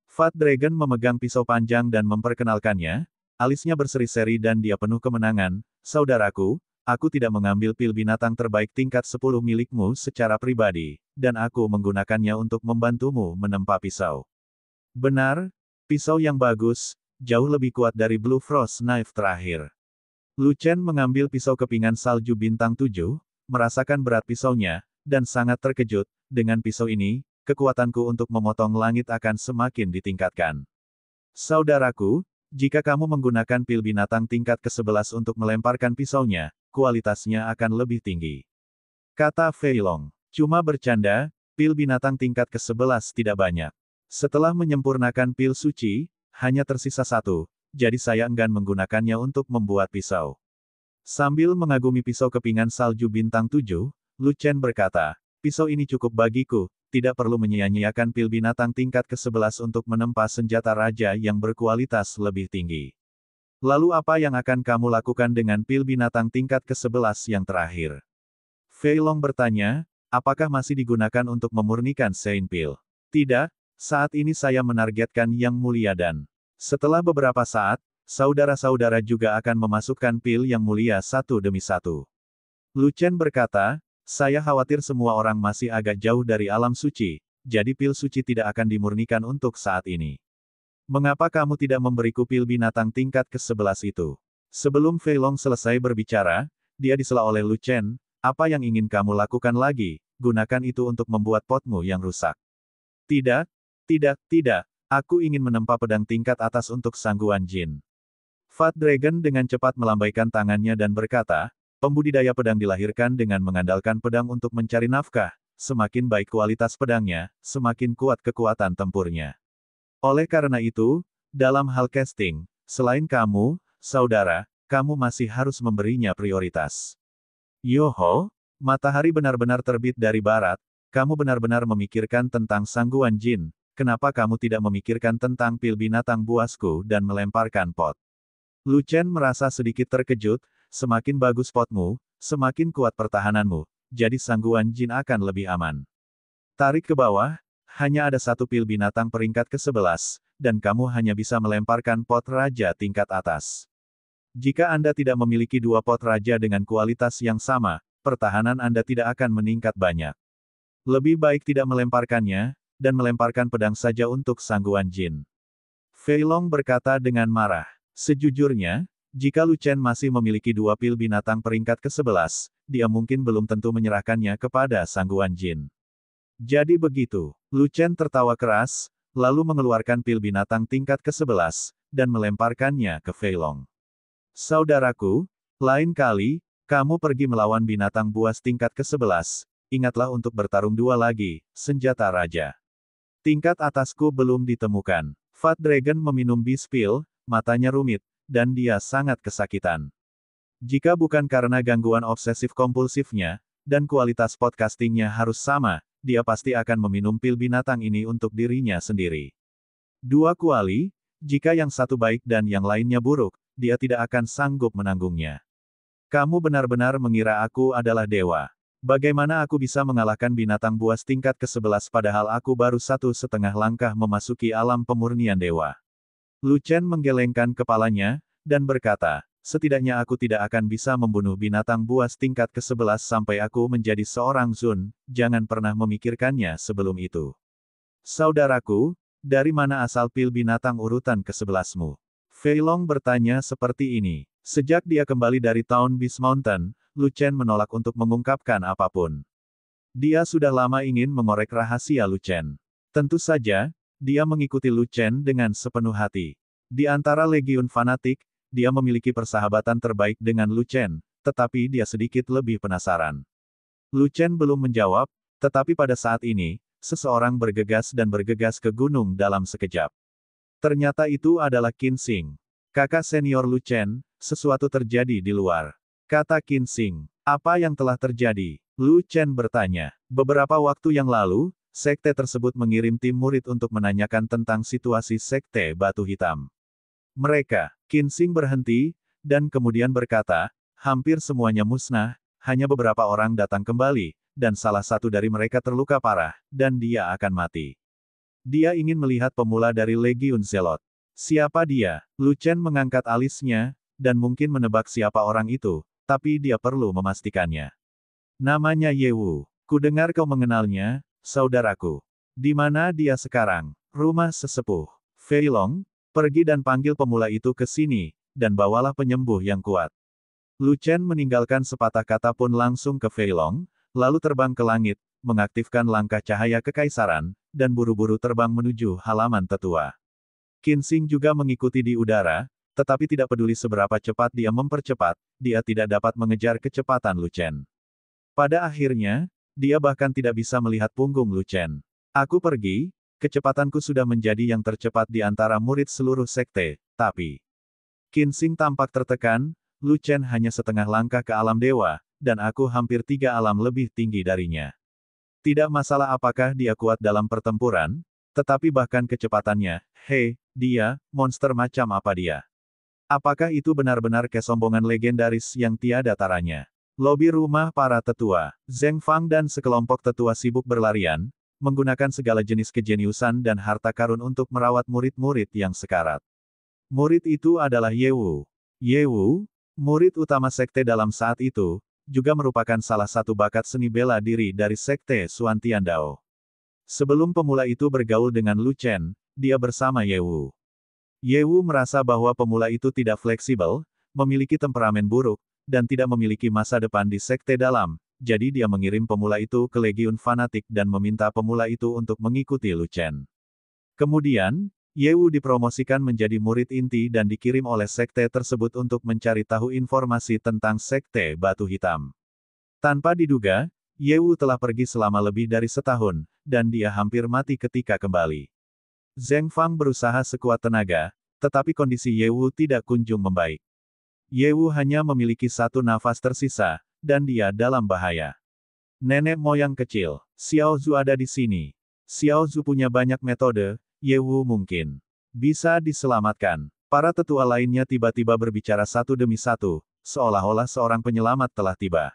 Fat Dragon memegang pisau panjang dan memperkenalkannya, alisnya berseri-seri dan dia penuh kemenangan, saudaraku, aku tidak mengambil pil binatang terbaik tingkat 10 milikmu secara pribadi, dan aku menggunakannya untuk membantumu menempa pisau. Benar, pisau yang bagus, jauh lebih kuat dari Blue Frost Knife terakhir. Lu Chen mengambil pisau kepingan salju bintang 7, merasakan berat pisaunya, dan sangat terkejut, dengan pisau ini, kekuatanku untuk memotong langit akan semakin ditingkatkan. Saudaraku, jika kamu menggunakan pil binatang tingkat ke-11 untuk melemparkan pisaunya, kualitasnya akan lebih tinggi. Kata Fei Long. Cuma bercanda, pil binatang tingkat ke-11 tidak banyak. Setelah menyempurnakan pil suci, hanya tersisa 1, jadi saya enggan menggunakannya untuk membuat pisau. Sambil mengagumi pisau kepingan salju bintang 7, Lu Chen berkata, pisau ini cukup bagiku, tidak perlu menyia-nyiakan pil binatang tingkat ke-11 untuk menempa senjata raja yang berkualitas lebih tinggi. Lalu apa yang akan kamu lakukan dengan pil binatang tingkat ke-11 yang terakhir? Fei Long bertanya, apakah masih digunakan untuk memurnikan Sein Pil? Tidak, saat ini saya menargetkan Yang Mulia dan setelah beberapa saat, saudara-saudara juga akan memasukkan pil Yang Mulia satu demi satu. Lu Chen berkata, saya khawatir semua orang masih agak jauh dari alam suci, jadi pil suci tidak akan dimurnikan untuk saat ini. Mengapa kamu tidak memberiku pil binatang tingkat ke-11 itu? Sebelum Fei Long selesai berbicara, dia disela oleh Lu Chen, apa yang ingin kamu lakukan lagi, gunakan itu untuk membuat potmu yang rusak. Tidak, tidak, aku ingin menempa pedang tingkat atas untuk sangguan Jin. Fat Dragon dengan cepat melambaikan tangannya dan berkata, pembudidaya pedang dilahirkan dengan mengandalkan pedang untuk mencari nafkah, semakin baik kualitas pedangnya, semakin kuat kekuatan tempurnya. Oleh karena itu, dalam hal casting, selain kamu, saudara, kamu masih harus memberinya prioritas. Yoho, matahari benar-benar terbit dari barat, kamu benar-benar memikirkan tentang sangguan Jin, kenapa kamu tidak memikirkan tentang pil binatang buasku dan melemparkan pot? Lu Chen merasa sedikit terkejut, semakin bagus potmu, semakin kuat pertahananmu, jadi sangguan Jin akan lebih aman. Tarik ke bawah, hanya ada satu pil binatang peringkat ke-11, dan kamu hanya bisa melemparkan pot raja tingkat atas. Jika Anda tidak memiliki dua pot raja dengan kualitas yang sama, pertahanan Anda tidak akan meningkat banyak. Lebih baik tidak melemparkannya, dan melemparkan pedang saja untuk sangguan Jin. Fei Long berkata dengan marah. Sejujurnya, jika Lu Chen masih memiliki dua pil binatang peringkat ke-11, dia mungkin belum tentu menyerahkannya kepada sangguan Jin. Jadi begitu, Lu Chen tertawa keras, lalu mengeluarkan pil binatang tingkat ke-11, dan melemparkannya ke Fei Long. Saudaraku, lain kali, kamu pergi melawan binatang buas tingkat ke-11, ingatlah untuk bertarung dua lagi, senjata raja. Tingkat atasku belum ditemukan. Fat Dragon meminum bis pil, matanya rumit, dan dia sangat kesakitan. Jika bukan karena gangguan obsesif-kompulsifnya, dan kualitas podcastingnya harus sama, dia pasti akan meminum pil binatang ini untuk dirinya sendiri. Dua kuali, jika yang satu baik dan yang lainnya buruk, dia tidak akan sanggup menanggungnya. Kamu benar-benar mengira aku adalah dewa. Bagaimana aku bisa mengalahkan binatang buas tingkat ke-11 padahal aku baru 1,5 langkah memasuki alam pemurnian dewa? Lu Chen menggelengkan kepalanya, dan berkata, setidaknya aku tidak akan bisa membunuh binatang buas tingkat ke-11 sampai aku menjadi seorang Zun, jangan pernah memikirkannya sebelum itu. Saudaraku, dari mana asal pil binatang urutan ke-11mu? Fei Long bertanya seperti ini. Sejak dia kembali dari Town Beast Mountain, Lu Chen menolak untuk mengungkapkan apapun. Dia sudah lama ingin mengorek rahasia Lu Chen. Tentu saja, dia mengikuti Lu Chen dengan sepenuh hati. Di antara legiun fanatik, dia memiliki persahabatan terbaik dengan Lu Chen, tetapi dia sedikit lebih penasaran. Lu Chen belum menjawab, tetapi pada saat ini, seseorang bergegas dan bergegas ke gunung dalam sekejap. Ternyata itu adalah Qin Xing. Kakak senior Lu Chen, sesuatu terjadi di luar. Kata Qin Xing. Apa yang telah terjadi? Lu Chen bertanya. Beberapa waktu yang lalu, sekte tersebut mengirim tim murid untuk menanyakan tentang situasi sekte Batu Hitam. Mereka, Qin Xing berhenti, dan kemudian berkata, hampir semuanya musnah, hanya beberapa orang datang kembali, dan salah satu dari mereka terluka parah, dan dia akan mati. Dia ingin melihat pemula dari Legiun Zelot. Siapa dia? Lu Chen mengangkat alisnya, dan mungkin menebak siapa orang itu, tapi dia perlu memastikannya. Namanya Ye Wu. Kudengar kau mengenalnya, saudaraku. Di mana dia sekarang? Rumah sesepuh. Fei Long, pergi dan panggil pemula itu ke sini, dan bawalah penyembuh yang kuat. Lu Chen meninggalkan sepatah kata pun langsung ke Fei Long, lalu terbang ke langit, mengaktifkan langkah cahaya kekaisaran, dan buru-buru terbang menuju halaman tetua. Qin Xing juga mengikuti di udara, tetapi tidak peduli seberapa cepat dia mempercepat, dia tidak dapat mengejar kecepatan Lu Chen. Pada akhirnya, dia bahkan tidak bisa melihat punggung Lu Chen. Aku pergi, kecepatanku sudah menjadi yang tercepat di antara murid seluruh sekte, tapi Qinxing tampak tertekan, Lu Chen hanya setengah langkah ke alam dewa, dan aku hampir 3 alam lebih tinggi darinya. Tidak masalah apakah dia kuat dalam pertempuran, tetapi bahkan kecepatannya, hei, dia, monster macam apa dia? Apakah itu benar-benar kesombongan legendaris yang tiada taranya? Lobi rumah para tetua, Zheng Fang dan sekelompok tetua sibuk berlarian, menggunakan segala jenis kejeniusan dan harta karun untuk merawat murid-murid yang sekarat. Murid itu adalah Ye Wu. Ye Wu, murid utama sekte dalam saat itu, juga merupakan salah satu bakat seni bela diri dari sekte Xuan Tiandao. Sebelum pemula itu bergaul dengan Lu Chen, dia bersama Ye Wu. Ye Wu merasa bahwa pemula itu tidak fleksibel, memiliki temperamen buruk, dan tidak memiliki masa depan di sekte dalam, jadi dia mengirim pemula itu ke Legiun Fanatik dan meminta pemula itu untuk mengikuti Lu Chen. Kemudian, Ye Wu dipromosikan menjadi murid inti dan dikirim oleh sekte tersebut untuk mencari tahu informasi tentang sekte Batu Hitam. Tanpa diduga, Ye Wu telah pergi selama lebih dari setahun, dan dia hampir mati ketika kembali. Zheng Fang berusaha sekuat tenaga, tetapi kondisi Ye Wu tidak kunjung membaik. Ye Wu hanya memiliki satu nafas tersisa, dan dia dalam bahaya. Nenek moyang kecil, Xiao Zhu ada di sini. Xiao Zhu punya banyak metode, Ye Wu mungkin bisa diselamatkan. Para tetua lainnya tiba-tiba berbicara satu demi satu, seolah-olah seorang penyelamat telah tiba.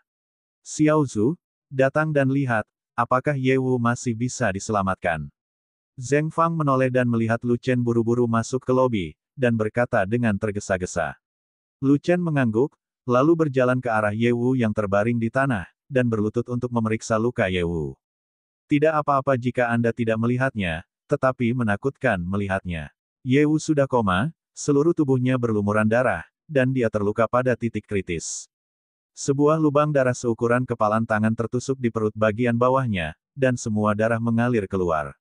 Xiao Zhu, datang dan lihat, apakah Ye Wu masih bisa diselamatkan. Zheng Fang menoleh dan melihat Lu Chen buru-buru masuk ke lobi, dan berkata dengan tergesa-gesa. Lu Chen mengangguk, lalu berjalan ke arah Ye Wu yang terbaring di tanah, dan berlutut untuk memeriksa luka Ye Wu. Tidak apa-apa jika Anda tidak melihatnya, tetapi menakutkan melihatnya. Ye Wu sudah koma, seluruh tubuhnya berlumuran darah, dan dia terluka pada titik kritis. Sebuah lubang darah seukuran kepalan tangan tertusuk di perut bagian bawahnya, dan semua darah mengalir keluar.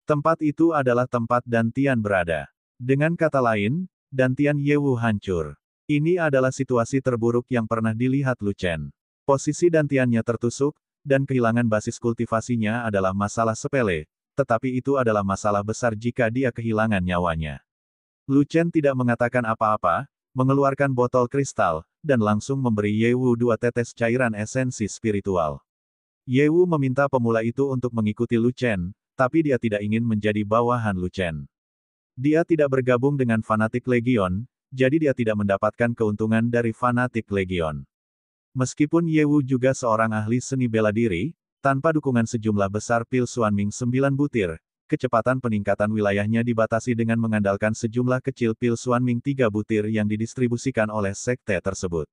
Tempat itu adalah tempat Dantian berada. Dengan kata lain, Dantian Ye Wu hancur. Ini adalah situasi terburuk yang pernah dilihat Lu Chen. Posisi Dantiannya tertusuk, dan kehilangan basis kultivasinya adalah masalah sepele, tetapi itu adalah masalah besar jika dia kehilangan nyawanya. Lu Chen tidak mengatakan apa-apa, mengeluarkan botol kristal, dan langsung memberi Ye Wu 2 tetes cairan esensi spiritual. Ye Wu meminta pemula itu untuk mengikuti Lu Chen, tapi dia tidak ingin menjadi bawahan Lu Chen. Dia tidak bergabung dengan Fanatik Legion, jadi dia tidak mendapatkan keuntungan dari Fanatik Legion. Meskipun Ye Wu juga seorang ahli seni bela diri, tanpa dukungan sejumlah besar pil Xuanming 9 butir, kecepatan peningkatan wilayahnya dibatasi dengan mengandalkan sejumlah kecil pil Xuanming 3 butir yang didistribusikan oleh sekte tersebut.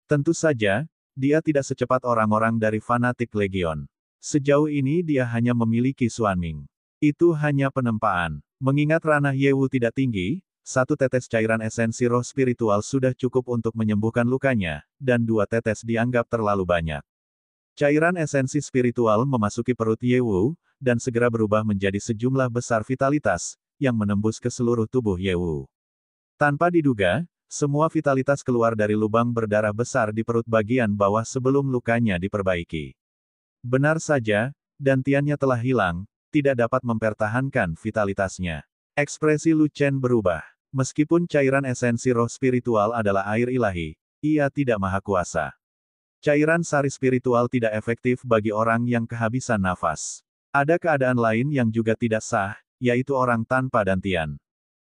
Tentu saja, dia tidak secepat orang-orang dari Fanatik Legion. Sejauh ini dia hanya memiliki Xuanming. Itu hanya penempaan. Mengingat ranah Ye Wu tidak tinggi, 1 tetes cairan esensi roh spiritual sudah cukup untuk menyembuhkan lukanya, dan 2 tetes dianggap terlalu banyak. Cairan esensi spiritual memasuki perut Ye Wu, dan segera berubah menjadi sejumlah besar vitalitas, yang menembus ke seluruh tubuh Ye Wu. Tanpa diduga, semua vitalitas keluar dari lubang berdarah besar di perut bagian bawah sebelum lukanya diperbaiki. Benar saja, dantiannya telah hilang, tidak dapat mempertahankan vitalitasnya. Ekspresi Lu Chen berubah. Meskipun cairan esensi roh spiritual adalah air ilahi, ia tidak maha kuasa. Cairan sari spiritual tidak efektif bagi orang yang kehabisan nafas. Ada keadaan lain yang juga tidak sah, yaitu orang tanpa dantian.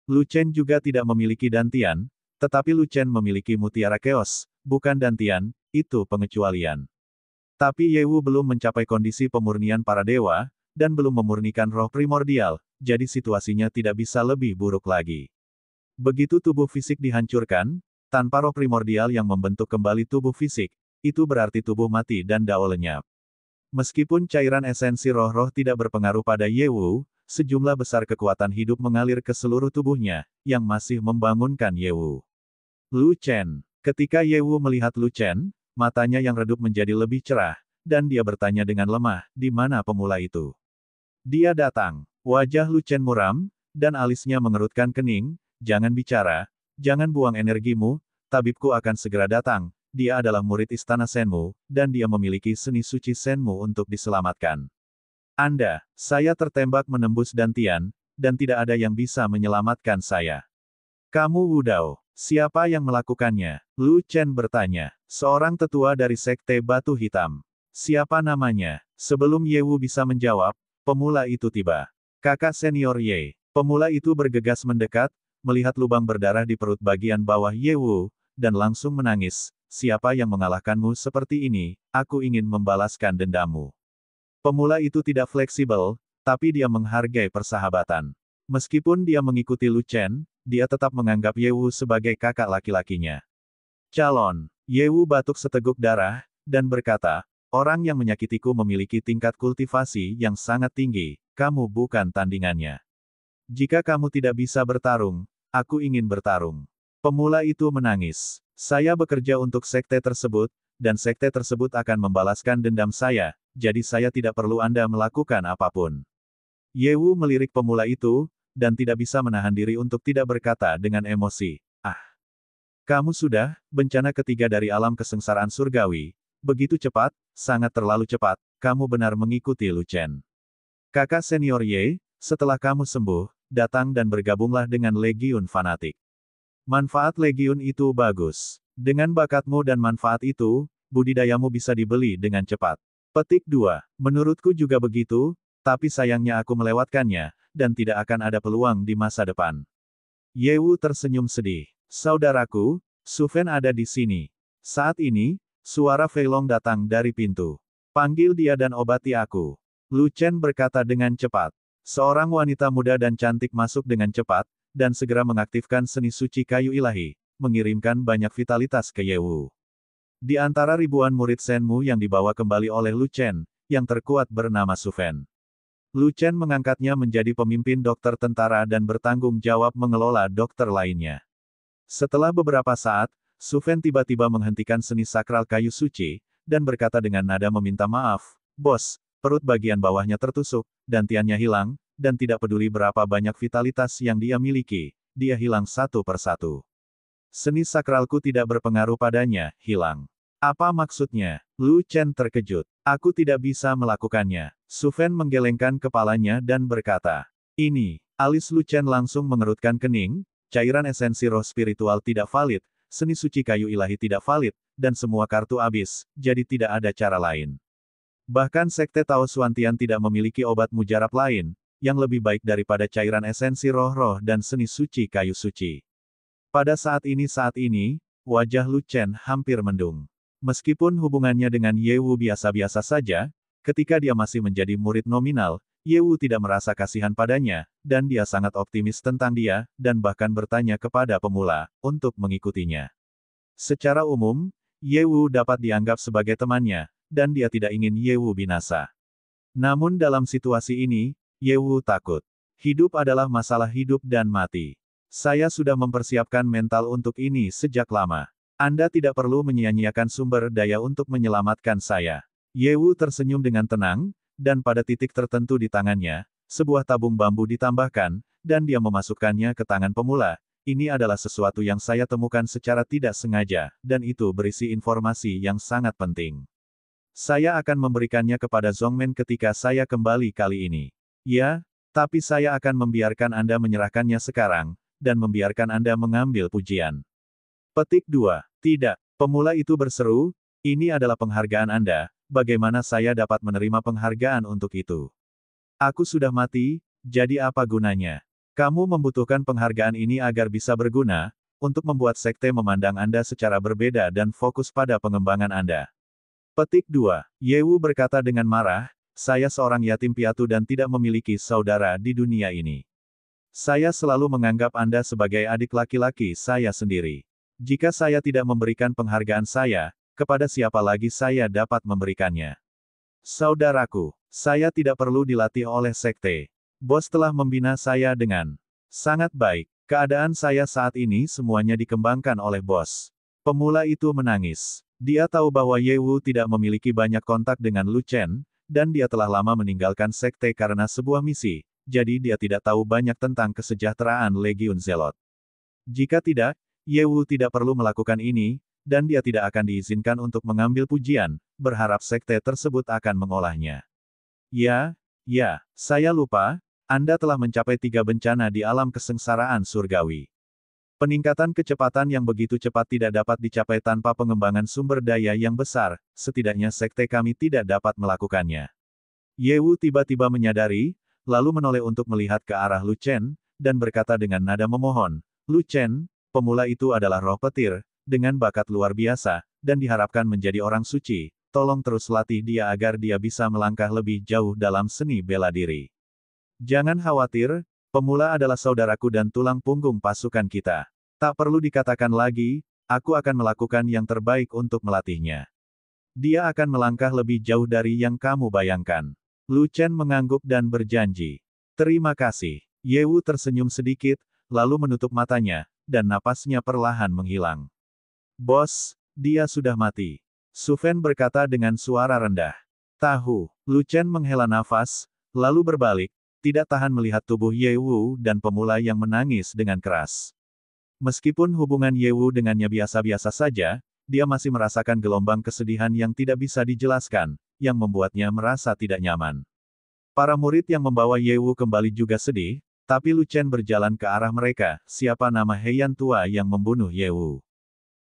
Lu Chen juga tidak memiliki dantian, tetapi Lu Chen memiliki mutiara keos, bukan dantian, itu pengecualian. Tapi Ye Wu belum mencapai kondisi pemurnian para dewa, dan belum memurnikan roh primordial, jadi situasinya tidak bisa lebih buruk lagi. Begitu tubuh fisik dihancurkan, tanpa roh primordial yang membentuk kembali tubuh fisik, itu berarti tubuh mati dan dao lenyap. Meskipun cairan esensi roh-roh tidak berpengaruh pada Ye Wu, sejumlah besar kekuatan hidup mengalir ke seluruh tubuhnya, yang masih membangunkan Ye Wu. Lu Chen. Ketika Ye Wu melihat Lu Chen, matanya yang redup menjadi lebih cerah, dan dia bertanya dengan lemah, di mana pemula itu? Dia datang. Wajah Lu Chen muram, dan alisnya mengerutkan kening, jangan bicara, jangan buang energimu, tabibku akan segera datang, dia adalah murid istana Senmu, dan dia memiliki seni suci Senmu untuk diselamatkan. Saya tertembak menembus dantian, dan tidak ada yang bisa menyelamatkan saya. Kamu Wu Dao. Siapa yang melakukannya? Lu Chen bertanya. Seorang tetua dari Sekte Batu Hitam. Siapa namanya? Sebelum Ye Wu bisa menjawab, pemula itu tiba. Kakak senior Ye. Pemula itu bergegas mendekat, melihat lubang berdarah di perut bagian bawah Ye Wu, dan langsung menangis. Siapa yang mengalahkanmu seperti ini? Aku ingin membalaskan dendammu. Pemula itu tidak fleksibel, tapi dia menghargai persahabatan. Meskipun dia mengikuti Lu Chen, dia tetap menganggap Ye Wu sebagai kakak laki-lakinya. Calon. Ye Wu batuk seteguk darah, dan berkata, orang yang menyakitiku memiliki tingkat kultivasi yang sangat tinggi, kamu bukan tandingannya. Jika kamu tidak bisa bertarung, aku ingin bertarung. Pemula itu menangis. Saya bekerja untuk sekte tersebut, dan sekte tersebut akan membalaskan dendam saya, jadi saya tidak perlu Anda melakukan apapun. Ye Wu melirik pemula itu, dan tidak bisa menahan diri untuk tidak berkata dengan emosi. Ah! Kamu sudah, bencana ketiga dari alam kesengsaraan surgawi. Begitu cepat, sangat terlalu cepat, kamu benar mengikuti Lu Chen. Kakak senior Ye, setelah kamu sembuh, datang dan bergabunglah dengan Legiun Fanatik. Manfaat Legiun itu bagus. Dengan bakatmu dan manfaat itu, budidayamu bisa dibeli dengan cepat. Petik 2. Menurutku juga begitu, tapi sayangnya aku melewatkannya, dan tidak akan ada peluang di masa depan. Ye Wu tersenyum sedih. Saudaraku, Su Fen ada di sini. Saat ini, suara Fei Long datang dari pintu. Panggil dia dan obati aku. Lu Chen berkata dengan cepat. Seorang wanita muda dan cantik masuk dengan cepat, dan segera mengaktifkan seni suci kayu ilahi, mengirimkan banyak vitalitas ke Ye Wu. Di antara ribuan murid Senmu yang dibawa kembali oleh Lu Chen, yang terkuat bernama Su Fen. Lu Chen mengangkatnya menjadi pemimpin dokter tentara dan bertanggung jawab mengelola dokter lainnya. Setelah beberapa saat, Su Fen tiba-tiba menghentikan seni sakral kayu suci, dan berkata dengan nada meminta maaf, Bos, perut bagian bawahnya tertusuk, dan tiannya hilang, dan tidak peduli berapa banyak vitalitas yang dia miliki, dia hilang satu persatu. Seni sakralku tidak berpengaruh padanya, hilang. Apa maksudnya? Lu Chen terkejut. Aku tidak bisa melakukannya. Su Fen menggelengkan kepalanya dan berkata, ini, alis Lu Chen langsung mengerutkan kening, cairan esensi roh spiritual tidak valid, seni suci kayu ilahi tidak valid, dan semua kartu habis, jadi tidak ada cara lain. Bahkan Sekte Tao Suantian tidak memiliki obat mujarab lain, yang lebih baik daripada cairan esensi roh-roh dan seni suci kayu suci. Pada saat ini, wajah Lu Chen hampir mendung. Meskipun hubungannya dengan Ye Wu biasa-biasa saja, ketika dia masih menjadi murid nominal, Ye Wu tidak merasa kasihan padanya, dan dia sangat optimis tentang dia, dan bahkan bertanya kepada pemula, untuk mengikutinya. Secara umum, Ye Wu dapat dianggap sebagai temannya, dan dia tidak ingin Ye Wu binasa. Namun dalam situasi ini, Ye Wu takut. Hidup adalah masalah hidup dan mati. Saya sudah mempersiapkan mental untuk ini sejak lama. Anda tidak perlu menyia-nyiakan sumber daya untuk menyelamatkan saya. Ye Wu tersenyum dengan tenang, dan pada titik tertentu di tangannya, sebuah tabung bambu ditambahkan, dan dia memasukkannya ke tangan pemula. Ini adalah sesuatu yang saya temukan secara tidak sengaja, dan itu berisi informasi yang sangat penting. Saya akan memberikannya kepada Zhongmen ketika saya kembali kali ini. Ya, tapi saya akan membiarkan Anda menyerahkannya sekarang, dan membiarkan Anda mengambil pujian. Petik 2. Tidak. Pemula itu berseru, ini adalah penghargaan Anda, bagaimana saya dapat menerima penghargaan untuk itu? Aku sudah mati, jadi apa gunanya? Kamu membutuhkan penghargaan ini agar bisa berguna, untuk membuat sekte memandang Anda secara berbeda dan fokus pada pengembangan Anda. Petik 2. Ye Wu berkata dengan marah, saya seorang yatim piatu dan tidak memiliki saudara di dunia ini. Saya selalu menganggap Anda sebagai adik laki-laki saya sendiri. Jika saya tidak memberikan penghargaan saya, kepada siapa lagi saya dapat memberikannya? Saudaraku, saya tidak perlu dilatih oleh sekte. Bos telah membina saya dengan sangat baik. Keadaan saya saat ini semuanya dikembangkan oleh bos. Pemula itu menangis. Dia tahu bahwa Ye Wu tidak memiliki banyak kontak dengan Lu Chen, dan dia telah lama meninggalkan sekte karena sebuah misi, jadi dia tidak tahu banyak tentang kesejahteraan Legiun Zelot. Jika tidak, Ye Wu tidak perlu melakukan ini, dan dia tidak akan diizinkan untuk mengambil pujian, berharap sekte tersebut akan mengolahnya. Ya, saya lupa, Anda telah mencapai 3 bencana di alam kesengsaraan surgawi. Peningkatan kecepatan yang begitu cepat tidak dapat dicapai tanpa pengembangan sumber daya yang besar, setidaknya sekte kami tidak dapat melakukannya. Ye Wu tiba-tiba menyadari, lalu menoleh untuk melihat ke arah Lu Chen, dan berkata dengan nada memohon, Lu Chen, pemula itu adalah roh petir, dengan bakat luar biasa, dan diharapkan menjadi orang suci, tolong terus latih dia agar dia bisa melangkah lebih jauh dalam seni bela diri. Jangan khawatir, pemula adalah saudaraku dan tulang punggung pasukan kita. Tak perlu dikatakan lagi, aku akan melakukan yang terbaik untuk melatihnya. Dia akan melangkah lebih jauh dari yang kamu bayangkan. Lu Chen mengangguk dan berjanji. Terima kasih. Ye Wu tersenyum sedikit, lalu menutup matanya, dan napasnya perlahan menghilang. Bos, dia sudah mati. Su Fen berkata dengan suara rendah. Tahu, Lu Chen menghela nafas, lalu berbalik, tidak tahan melihat tubuh Ye Wu dan pemula yang menangis dengan keras. Meskipun hubungan Ye Wu dengannya biasa-biasa saja, dia masih merasakan gelombang kesedihan yang tidak bisa dijelaskan, yang membuatnya merasa tidak nyaman. Para murid yang membawa Ye Wu kembali juga sedih, tapi Lu Chen berjalan ke arah mereka, siapa nama Heian tua yang membunuh Ye Wu?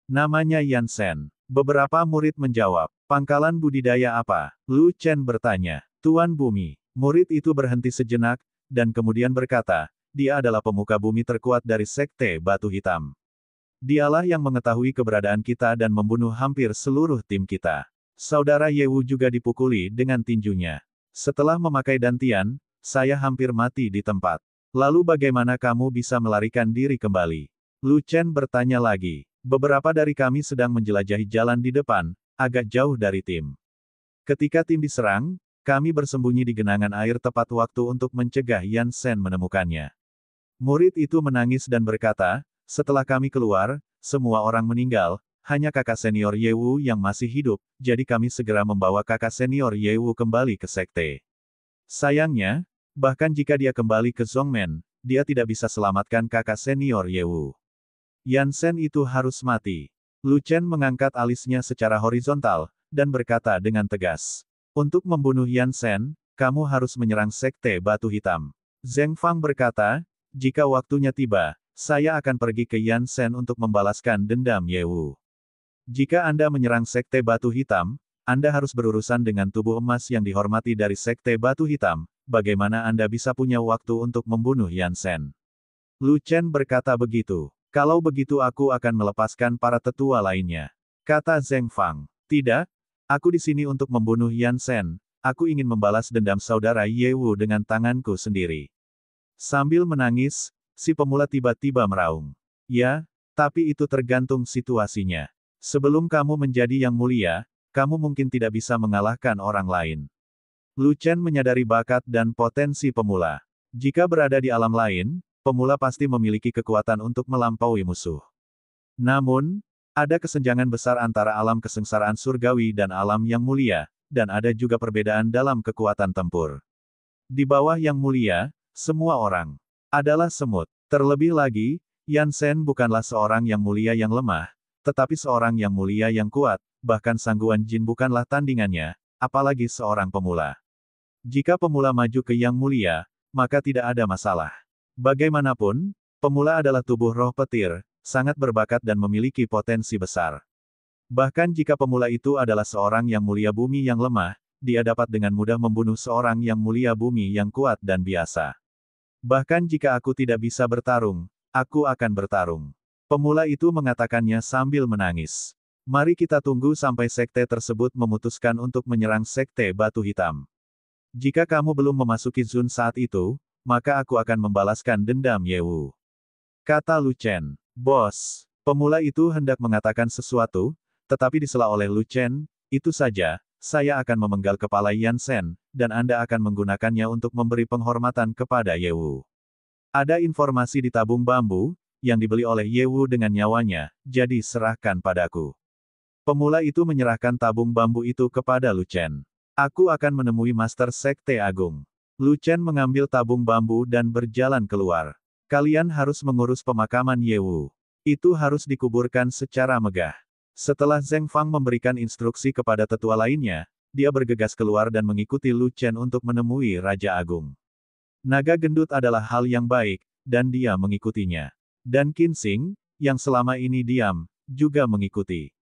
Namanya Yan Shen. Beberapa murid menjawab, pangkalan budidaya apa? Lu Chen bertanya, Tuan Bumi. Murid itu berhenti sejenak, dan kemudian berkata, dia adalah pemuka bumi terkuat dari Sekte Batu Hitam. Dialah yang mengetahui keberadaan kita dan membunuh hampir seluruh tim kita. Saudara Ye Wu juga dipukuli dengan tinjunya. Setelah memakai dantian, saya hampir mati di tempat. Lalu bagaimana kamu bisa melarikan diri kembali? Lu Chen bertanya lagi. Beberapa dari kami sedang menjelajahi jalan di depan, agak jauh dari tim. Ketika tim diserang, kami bersembunyi di genangan air tepat waktu untuk mencegah Yan Shen menemukannya. Murid itu menangis dan berkata, setelah kami keluar, semua orang meninggal, hanya kakak senior Ye Wu yang masih hidup, jadi kami segera membawa kakak senior Ye Wu kembali ke sekte. Sayangnya, bahkan jika dia kembali ke Zhongmen, dia tidak bisa selamatkan kakak senior Ye Wu. Yan Shen itu harus mati. Lu Chen mengangkat alisnya secara horizontal, dan berkata dengan tegas. Untuk membunuh Yan Shen, kamu harus menyerang Sekte Batu Hitam. Zheng Fang berkata, jika waktunya tiba, saya akan pergi ke Yan Shen untuk membalaskan dendam Ye Wu. Jika Anda menyerang Sekte Batu Hitam, Anda harus berurusan dengan tubuh emas yang dihormati dari Sekte Batu Hitam, bagaimana Anda bisa punya waktu untuk membunuh Yan Shen? Lu Chen berkata begitu. Kalau begitu aku akan melepaskan para tetua lainnya. Kata Zheng Fang. Tidak, aku di sini untuk membunuh Yan Shen. Aku ingin membalas dendam saudara Ye Wu dengan tanganku sendiri. Sambil menangis, si pemula tiba-tiba meraung. Ya, tapi itu tergantung situasinya. Sebelum kamu menjadi yang mulia, kamu mungkin tidak bisa mengalahkan orang lain. Lu Chen menyadari bakat dan potensi pemula. Jika berada di alam lain, pemula pasti memiliki kekuatan untuk melampaui musuh. Namun, ada kesenjangan besar antara alam kesengsaraan surgawi dan alam yang mulia, dan ada juga perbedaan dalam kekuatan tempur. Di bawah yang mulia, semua orang adalah semut. Terlebih lagi, Yan Shen bukanlah seorang yang mulia yang lemah, tetapi seorang yang mulia yang kuat, bahkan sangguan jin bukanlah tandingannya, apalagi seorang pemula. Jika pemula maju ke yang mulia, maka tidak ada masalah. Bagaimanapun, pemula adalah tubuh roh petir, sangat berbakat dan memiliki potensi besar. Bahkan jika pemula itu adalah seorang yang mulia bumi yang lemah, dia dapat dengan mudah membunuh seorang yang mulia bumi yang kuat dan biasa. Bahkan jika aku tidak bisa bertarung, aku akan bertarung. Pemula itu mengatakannya sambil menangis. Mari kita tunggu sampai sekte tersebut memutuskan untuk menyerang Sekte Batu Hitam. Jika kamu belum memasuki zon saat itu, maka aku akan membalaskan dendam Ye Wu. Kata Lu Chen. Bos, pemula itu hendak mengatakan sesuatu, tetapi disela oleh Lu Chen, itu saja, saya akan memenggal kepala Yan Shen, dan Anda akan menggunakannya untuk memberi penghormatan kepada Ye Wu. Ada informasi di tabung bambu, yang dibeli oleh Ye Wu dengan nyawanya, jadi serahkan padaku. Pemula itu menyerahkan tabung bambu itu kepada Lu Chen. Aku akan menemui Master Sekte Agung. Lu Chen mengambil tabung bambu dan berjalan keluar. Kalian harus mengurus pemakaman Ye Wu. Itu harus dikuburkan secara megah. Setelah Zheng Fang memberikan instruksi kepada tetua lainnya, dia bergegas keluar dan mengikuti Lu Chen untuk menemui Raja Agung. Naga gendut adalah hal yang baik, dan dia mengikutinya. Dan Qin Xing, yang selama ini diam, juga mengikuti.